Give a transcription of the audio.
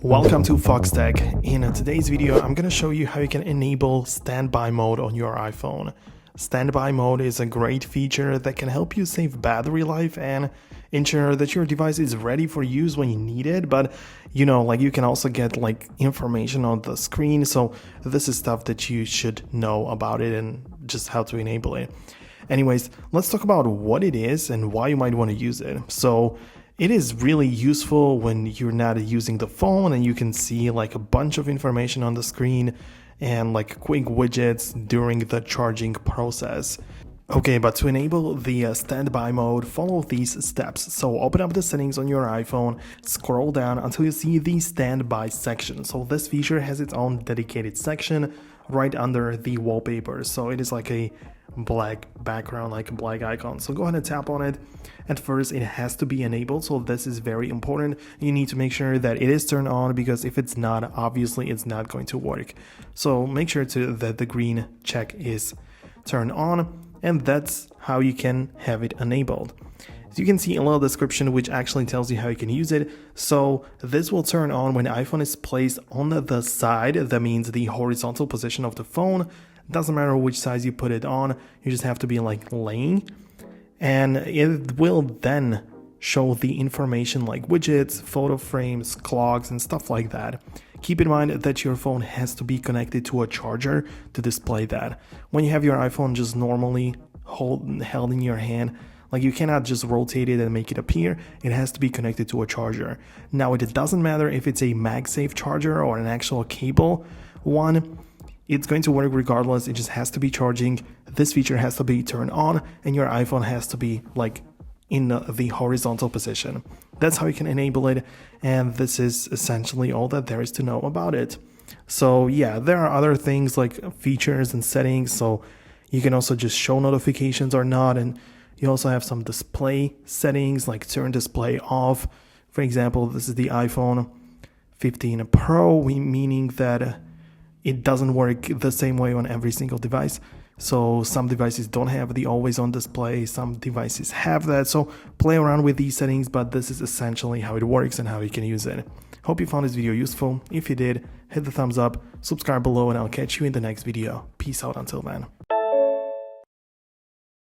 Welcome to Foxtecc. In today's video, I'm going to show you how you can enable standby mode on your iPhone. Standby mode is a great feature that can help you save battery life and ensure that your device is ready for use when you need it. But you can also get information on the screen. So this is stuff that you should know about it and just how to enable it. Anyways, let's talk about what it is and why you might want to use it. So it is really useful when you're not using the phone and you can see a bunch of information on the screen and quick widgets during the charging process. Okay, but to enable the standby mode, follow these steps. So open up the settings on your iPhone, scroll down until you see the standby section. So this feature has its own dedicated section right under the wallpaper. So it is like a black background, like a black icon. So go ahead and tap on it. At first, it has to be enabled. So this is very important. You need to make sure that it is turned on, because if it's not, obviously it's not going to work. So make sure that the green check is turned on, and that's how you can have it enabled. So you can see a little description which actually tells you how you can use it. So this will turn on when the iPhone is placed on the side. That means the horizontal position of the phone. Doesn't matter which size you put it on, you just have to be laying, and it will then show the information like widgets, photo frames, clocks, and stuff like that. Keep in mind that your phone has to be connected to a charger to display that. When you have your iPhone just normally held in your hand, you cannot just rotate it and make it appear. It has to be connected to a charger. Now, it doesn't matter if it's a MagSafe charger or an actual cable one. It's going to work regardless. It just has to be charging. This feature has to be turned on, and your iPhone has to be in the horizontal position. That's how you can enable it, and this is essentially all that there is to know about it. So yeah, there are other things like features and settings. So you can also just show notifications or not, and you also have some display settings like turn display off. For example, this is the iPhone 15 Pro, meaning that it doesn't work the same way on every single device. So some devices don't have the always on display, some devices have that. So play around with these settings, but this is essentially how it works and how you can use it. Hope you found this video useful. If you did, hit the thumbs up, subscribe below, and I'll catch you in the next video. Peace out until then.